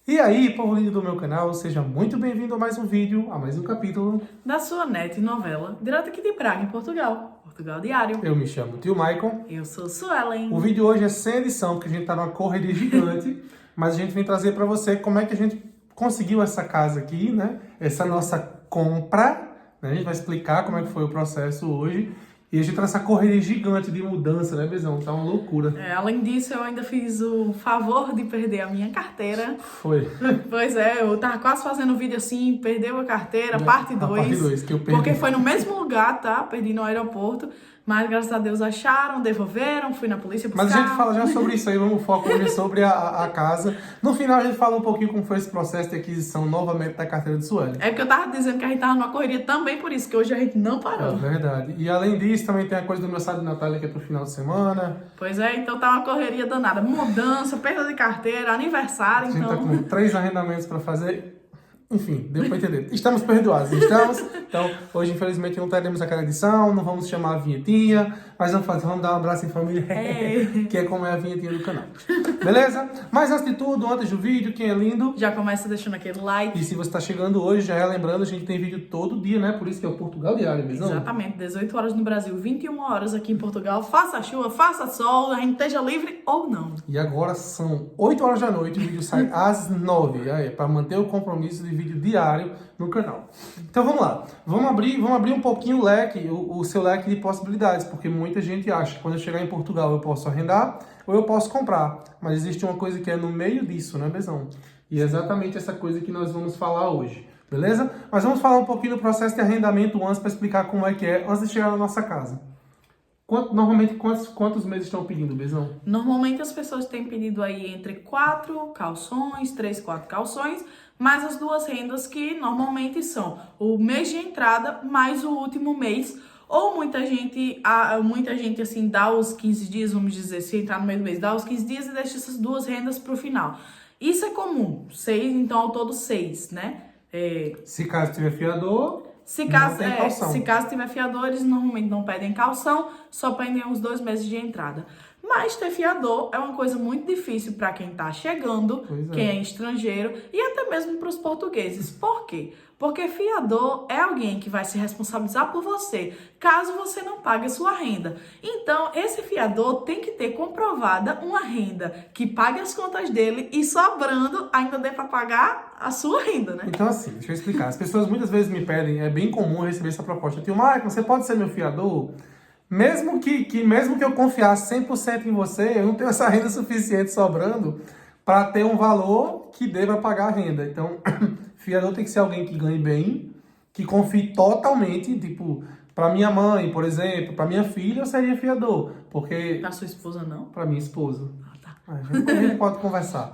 E aí, povo lindo do meu canal, seja muito bem-vindo a mais um vídeo, a mais um capítulo da sua net novela, direto aqui de Praga, em Portugal. Portugal Diário. Eu me chamo Tio Maicon. Eu sou Suelen. O vídeo hoje é sem edição, porque a gente tá numa correria gigante, mas a gente vem trazer para você como é que a gente conseguiu essa casa aqui, né? Essa nossa compra, né? A gente vai explicar como é que foi o processo hoje. E a gente tá nessa correria gigante de mudança, né, Bezão? Tá uma loucura. Além disso, eu ainda fiz o favor de perder a minha carteira. Foi. Pois é, eu tava quase fazendo vídeo assim, perdeu a carteira, parte 2. Parte 2, que eu perdi. Porque foi no mesmo lugar, tá? Perdi no aeroporto. Mas graças a Deus acharam, devolveram, fui na polícia buscar. Mas a gente fala já sobre isso aí, vamos focar hoje sobre a casa. No final a gente fala um pouquinho como foi esse processo de aquisição novamente da carteira de Suelen. É porque eu tava dizendo que a gente tava numa correria também por isso, que hoje a gente não parou. É verdade. E além disso, também tem a coisa do meu sábado de Natália que é pro final de semana. Pois é, então tá uma correria danada. Mudança, perda de carteira, aniversário, A gente então... tá com 3 arrendamentos para fazer. Enfim, deu para entender. Estamos perdoados, estamos. Então, hoje, infelizmente, não teremos aquela edição, não vamos chamar a vinhetinha, mas vamos dar um abraço em família, que é como é a vinhetinha do canal. Beleza? Mas antes de tudo, antes do vídeo, quem é lindo... Já começa deixando aquele like. E se você está chegando hoje, já é lembrando, a gente tem vídeo todo dia, né? Por isso que é o Portugal Diário, mesmo. Exatamente, 18 horas no Brasil, 21 horas aqui em Portugal. Faça chuva, faça sol, a gente esteja livre ou não. E agora são 8 horas da noite, o vídeo sai às 9, para manter o compromisso de vídeo diário no canal. Então vamos lá, vamos abrir um pouquinho o leque, o seu leque de possibilidades, porque muita gente acha que quando eu chegar em Portugal eu posso arrendar ou eu posso comprar, mas existe uma coisa que é no meio disso, né, Bezão? E é exatamente essa coisa que nós vamos falar hoje, beleza? Mas vamos falar um pouquinho do processo de arrendamento antes para explicar como é que é, antes de chegar na nossa casa. Normalmente, quantos meses estão pedindo, Bezão? Normalmente as pessoas têm pedido aí entre 4 calções, 3, 4 calções, mais as duas rendas que normalmente são o mês de entrada mais o último mês. Ou muita gente assim dá os 15 dias, vamos dizer, se entrar no meio do mês, dá os 15 dias e deixa essas duas rendas para o final. Isso é comum, 6, então ao todo 6, né? Se caso tiver fiador... Se caso tiver fiador, eles normalmente não pedem calção, só pedem os 2 meses de entrada. Mas ter fiador é uma coisa muito difícil para quem está chegando, quem é estrangeiro e até mesmo para os portugueses. Por quê? Porque fiador é alguém que vai se responsabilizar por você, caso você não pague a sua renda. Então, esse fiador tem que ter comprovada uma renda que pague as contas dele e sobrando ainda dê para pagar a sua renda, né? Então, assim, deixa eu explicar. As pessoas muitas vezes me pedem, é bem comum receber essa proposta. Tio Maicon, você pode ser meu fiador? Mesmo que eu confiasse 100% em você, eu não tenho essa renda suficiente sobrando para ter um valor que dê para pagar a renda. Então, fiador tem que ser alguém que ganhe bem, que confie totalmente, tipo, para minha mãe, por exemplo, para minha filha, eu seria fiador, porque... Para sua esposa, não? Para minha esposa. Tá. A gente pode conversar.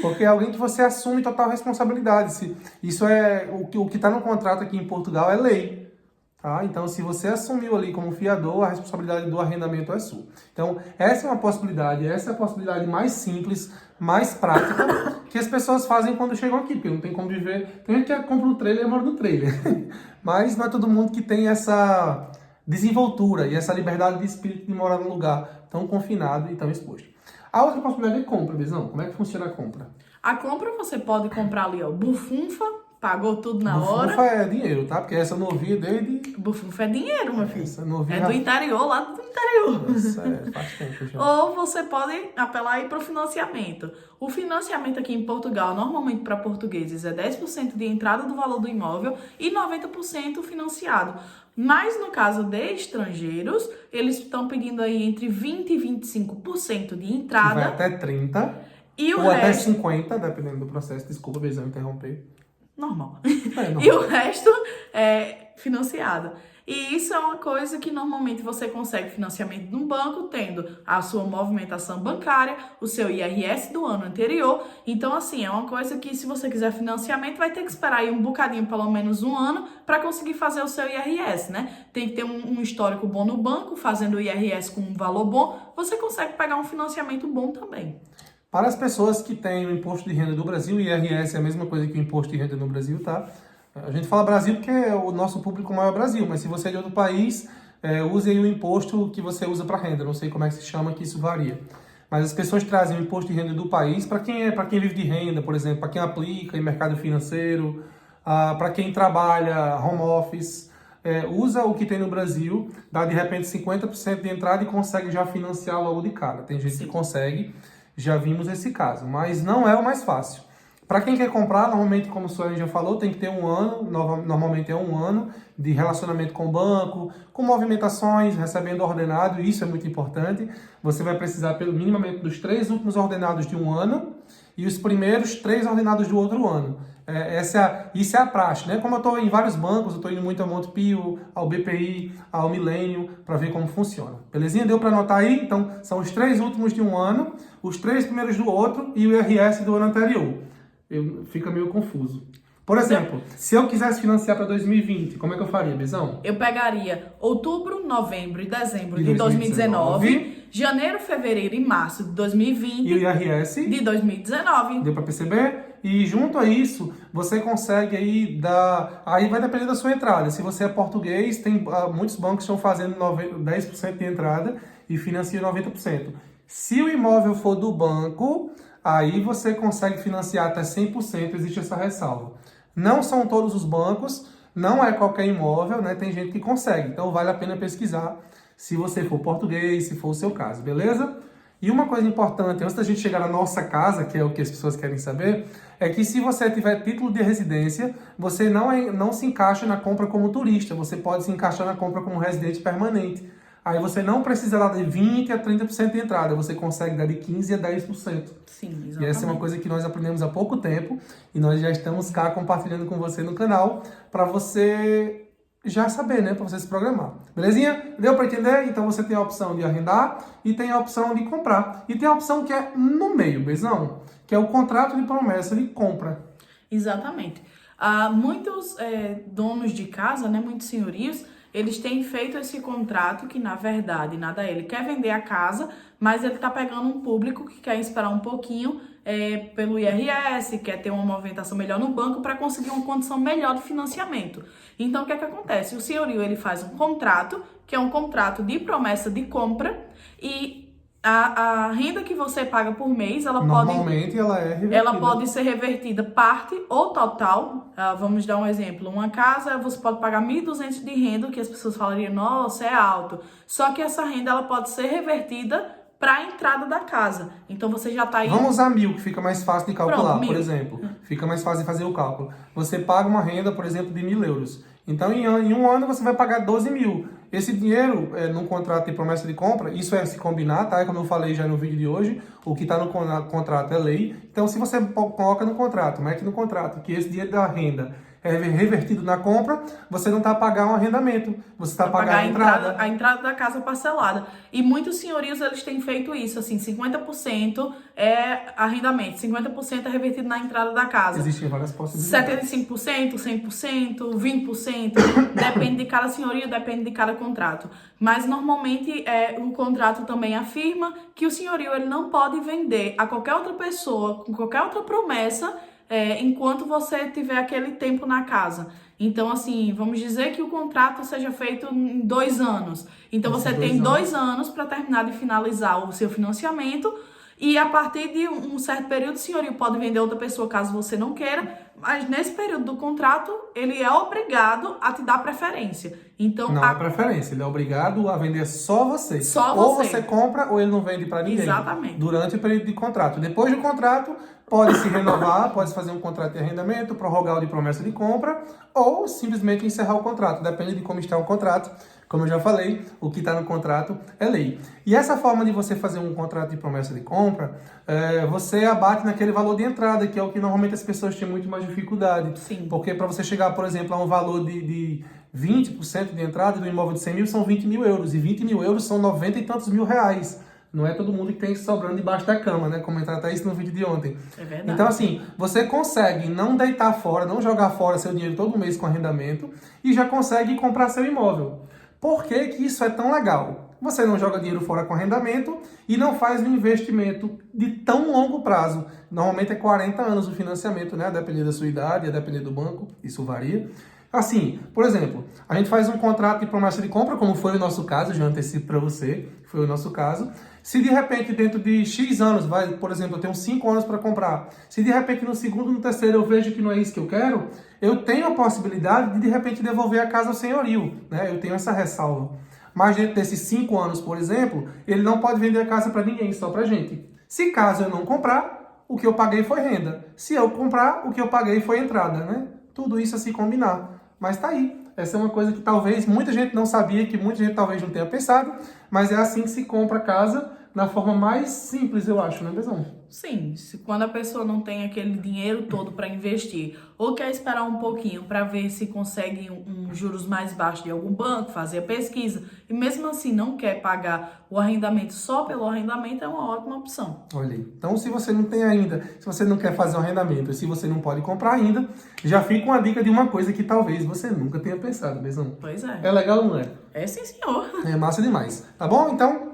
Porque é alguém que você assume total responsabilidade. Isso é o que está no contrato aqui em Portugal é lei. Tá? Então, se você assumiu ali como fiador, a responsabilidade do arrendamento é sua. Então, essa é uma possibilidade, essa é a possibilidade mais simples, mais prática, que as pessoas fazem quando chegam aqui, porque não tem como viver... Tem gente que compra um trailer e mora no trailer. Mas não é todo mundo que tem essa desenvoltura e essa liberdade de espírito de morar num lugar tão confinado e tão exposto. A outra possibilidade é compra, Bezão. Como é que funciona a compra? A compra você pode comprar ali, ó, bufunfa, pagou tudo na hora. Bufunfa é dinheiro, tá? Porque essa eu não ouvia desde... Bufunfa é dinheiro, meu filho. Essa eu não ouvia... É do interior, lá do interior. Essa faz tempo já. Ou você pode apelar aí para o financiamento. O financiamento aqui em Portugal, normalmente para portugueses, é 10% de entrada do valor do imóvel e 90% financiado. Mas no caso de estrangeiros, eles estão pedindo aí entre 20% e 25% de entrada. Vai até 30%. E o ou resto... até 50%, dependendo do processo. Desculpa, Bezão, interromper. Normal. Normal. E o resto é financiado. E isso é uma coisa que normalmente você consegue financiamento num banco, tendo a sua movimentação bancária, o seu IRS do ano anterior. Então, assim, é uma coisa que se você quiser financiamento, vai ter que esperar aí um bocadinho, pelo menos um ano, para conseguir fazer o seu IRS, né? Tem que ter um histórico bom no banco, fazendo o IRS com um valor bom, você consegue pegar um financiamento bom também. Para as pessoas que têm o imposto de renda do Brasil, o IRS é a mesma coisa que o imposto de renda no Brasil, tá? A gente fala Brasil porque o nosso público maior é o Brasil, mas se você é de outro país, use aí o imposto que você usa para renda. Não sei como é que se chama, que isso varia. mas as pessoas trazem o imposto de renda do país para quem vive de renda, por exemplo, para quem aplica em mercado financeiro, para quem trabalha home office, usa o que tem no Brasil, dá de repente 50% de entrada e consegue já financiar logo de cara. Tem gente que consegue, já vimos esse caso, mas não é o mais fácil. Para quem quer comprar, normalmente, como o Suelen já falou, tem que ter um ano, normalmente é um ano de relacionamento com o banco, com movimentações, recebendo ordenado, isso é muito importante. Você vai precisar, minimamente, dos 3 últimos ordenados de um ano e os primeiros 3 ordenados do outro ano. Isso é a praxe, né? Como eu estou em vários bancos, eu estou indo muito ao Montepio, ao BPI, ao Milênio, para ver como funciona. Belezinha? Deu para anotar aí? Então, são os 3 últimos de um ano, os 3 primeiros do outro e o IRS do ano anterior. Fica meio confuso. Por exemplo, se eu quisesse financiar para 2020, como é que eu faria, Bezão? Eu pegaria outubro, novembro e dezembro de 2019, janeiro, fevereiro e março de 2020 e o IRS de 2019. Deu para perceber? E junto a isso, você consegue aí aí vai depender da sua entrada. Se você é português, tem muitos bancos que estão fazendo 10% de entrada e financiam 90%. Se o imóvel for do banco, aí você consegue financiar até 100%, existe essa ressalva. Não são todos os bancos, não é qualquer imóvel, né? Tem gente que consegue, então vale a pena pesquisar se você for português, se for o seu caso, beleza? E uma coisa importante, antes da gente chegar na nossa casa, que é o que as pessoas querem saber, é que se você tiver título de residência, você não se encaixa na compra como turista, você pode se encaixar na compra como residente permanente. Aí você não precisa dar de 20% a 30% de entrada, você consegue dar de 15% a 10%. Sim, exatamente. E essa é uma coisa que nós aprendemos há pouco tempo e nós já estamos cá compartilhando com você no canal para você já saber, né? Para você se programar. Belezinha? Deu para entender? Então você tem a opção de arrendar e tem a opção de comprar. E tem a opção que é no meio, Bezão, que é o contrato de promessa de compra. Exatamente. Muitos donos de casa, né, muitos senhorios, eles têm feito esse contrato que, na verdade, nada ele quer vender a casa, mas ele está pegando um público que quer esperar um pouquinho pelo IRS, quer ter uma movimentação melhor no banco para conseguir uma condição melhor de financiamento. Então, o que é que acontece? O senhorio ele faz um contrato, que é um contrato de promessa de compra, e a renda que você paga por mês, Normalmente ela é revertida. Ela pode ser revertida parte ou total. Vamos dar um exemplo. Uma casa, você pode pagar 1.200 de renda, que as pessoas falariam, nossa, é alto. Só que essa renda ela pode ser revertida para a entrada da casa. Então você já está aí... Vamos usar 1.000, que fica mais fácil de calcular, por exemplo. Fica mais fácil de fazer o cálculo. Você paga uma renda, por exemplo, de 1.000 euros. Então, em um ano, você vai pagar 12.000. Esse dinheiro, num contrato de promessa de compra, isso é se combinar, tá? Como eu falei já no vídeo de hoje, o que está no contrato é lei. Então, se você coloca no contrato, mete no contrato, que esse dinheiro da renda é revertido na compra, você não está a pagar um arrendamento, você está a pagar a entrada. A entrada da casa parcelada. E muitos senhorios, eles têm feito isso, assim, 50% é arrendamento, 50% é revertido na entrada da casa. Existem várias possibilidades. 75%, 100%, 20%, depende de cada senhorio, depende de cada contrato. Mas, normalmente, o contrato também afirma que o senhorio ele não pode vender a qualquer outra pessoa, com qualquer outra promessa, enquanto você tiver aquele tempo na casa. Então, assim, vamos dizer que o contrato seja feito em 2 anos. Então, você tem 2 anos para terminar de finalizar o seu financiamento e, a partir de um certo período, o senhorio pode vender a outra pessoa caso você não queira, mas nesse período do contrato, ele é obrigado a te dar preferência. Então, não é preferência, ele é obrigado a vender só você. Só ou você. Você compra ou ele não vende para ninguém. Exatamente. Durante o período de contrato. Depois do contrato, pode se renovar, pode fazer um contrato de arrendamento, prorrogar o de promessa de compra ou simplesmente encerrar o contrato. Depende de como está o contrato. Como eu já falei, o que está no contrato é lei. E essa forma de você fazer um contrato de promessa de compra, você abate naquele valor de entrada, que é o que normalmente as pessoas têm muito mais dificuldade. Sim. Porque para você chegar, por exemplo, a um valor de 20% de entrada do imóvel de 100 mil, são 20 mil euros. E 20 mil euros são 90 e tantos mil reais. Não é todo mundo que tem sobrando debaixo da cama, né? Comentaram até isso no vídeo de ontem. É verdade. Então, assim, você consegue não deitar fora, não jogar fora seu dinheiro todo mês com arrendamento e já consegue comprar seu imóvel. Por que que isso é tão legal? Você não joga dinheiro fora com arrendamento e não faz um investimento de tão longo prazo. Normalmente é 40 anos o financiamento, né? A depender da sua idade, a depender do banco, isso varia. Assim, por exemplo, a gente faz um contrato de promessa de compra, como foi o nosso caso, já antecipo para você, foi o nosso caso, Se de repente dentro de X anos, por exemplo, eu tenho 5 anos para comprar, se de repente no segundo, no terceiro eu vejo que não é isso que eu quero, eu tenho a possibilidade de repente devolver a casa ao senhorio, né? Eu tenho essa ressalva. Mas dentro desses 5 anos, por exemplo, ele não pode vender a casa para ninguém, só para gente. Se caso eu não comprar, o que eu paguei foi renda. Se eu comprar, o que eu paguei foi entrada, né? Tudo isso a se combinar. Mas tá aí. Essa é uma coisa que talvez muita gente não sabia, que muita gente talvez não tenha pensado, mas é assim que se compra casa, na forma mais simples, eu acho, né, Bezão? Sim, quando a pessoa não tem aquele dinheiro todo para investir, ou quer esperar um pouquinho para ver se consegue um juros mais baixos de algum banco, fazer a pesquisa, e mesmo assim não quer pagar o arrendamento só pelo arrendamento, é uma ótima opção. Olha aí. Então, se você não tem ainda, se você não quer fazer um arrendamento, se você não pode comprar ainda, já fica uma dica de uma coisa que talvez você nunca tenha pensado, Bezão. Pois é. É legal, não é? É sim, senhor. É massa demais. Tá bom? Então,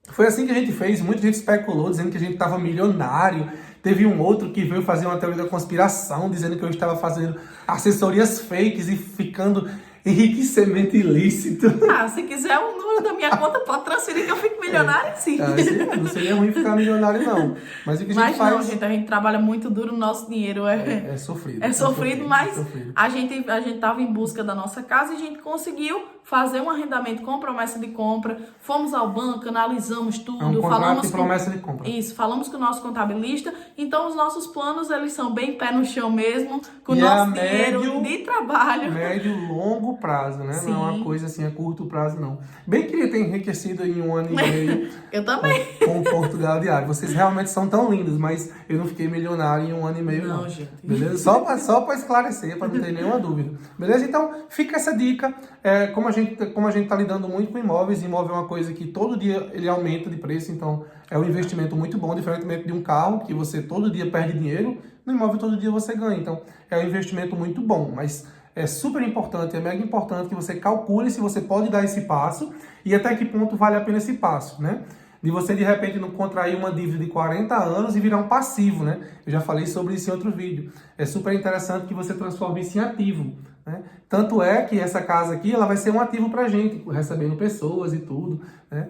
foi assim que a gente fez. Muita gente especulou, dizendo que a gente estava milionário. Teve um outro que veio fazer uma teoria da conspiração, dizendo que eu estava fazendo assessorias fakes e ficando enriquecimento ilícito. Ah, se quiser o número da minha conta, pode transferir que eu fico milionário, sim. Não seria ruim ficar milionário, não. Mas o que a gente faz... não, gente, a gente trabalha muito duro, o nosso dinheiro é sofrido. É sofrido, mas a gente tava em busca da nossa casa e a gente conseguiu fazer um arrendamento com promessa de compra. Fomos ao banco, analisamos tudo. É um contrato de promessa de compra. Isso, falamos com o nosso contabilista. Então, os nossos planos, eles são bem pé no chão mesmo, com o nosso dinheiro de trabalho. Médio, longo prazo, né? Sim. Não é uma coisa assim a curto prazo, não. Bem queria ter enriquecido em 1 ano e meio. Eu também. Com Portugal Diário. Vocês realmente são tão lindos, mas eu não fiquei milionário em 1 ano e meio, não. Gente. Beleza? Só para esclarecer, para não ter nenhuma dúvida. Beleza? Então, fica essa dica. Como a gente tá lidando muito com imóveis, imóvel é uma coisa que todo dia ele aumenta de preço, então é um investimento muito bom, diferentemente de um carro, que você todo dia perde dinheiro, no imóvel todo dia você ganha. Então, é um investimento muito bom, mas é super importante, é mega importante que você calcule se você pode dar esse passo e até que ponto vale a pena esse passo, né? De você, de repente, não contrair uma dívida de 40 anos e virar um passivo, né? Eu já falei sobre isso em outro vídeo. É super interessante que você transforme isso em ativo, né? Tanto é que essa casa aqui, ela vai ser um ativo pra gente, recebendo pessoas e tudo, né?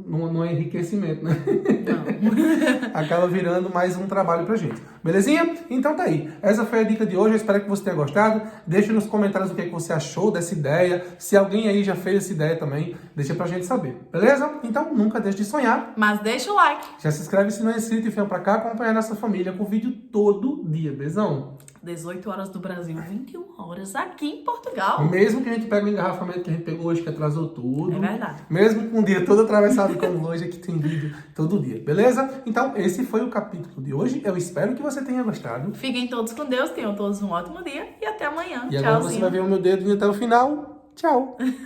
Não é enriquecimento, né? Não. Acaba virando mais um trabalho pra gente. Belezinha? Então tá aí. Essa foi a dica de hoje. Eu espero que você tenha gostado. Deixe nos comentários o que você achou dessa ideia. Se alguém aí já fez essa ideia também, deixa pra gente saber. Beleza? Então nunca deixe de sonhar. Mas deixa o like. Já se inscreve se não é inscrito e vem pra cá acompanhar nossa família com vídeo todo dia. Beijão? 18 horas do Brasil, 21 horas aqui em Portugal. Mesmo que a gente pegue o engarrafamento que a gente pegou hoje, que atrasou tudo. É verdade. Mesmo com o dia todo atravessado como hoje, aqui tem vídeo todo dia, beleza? Então, esse foi o capítulo de hoje. Eu espero que você tenha gostado. Fiquem todos com Deus, tenham todos um ótimo dia e até amanhã. E agora você vai ver o meu dedo até o final. Tchau!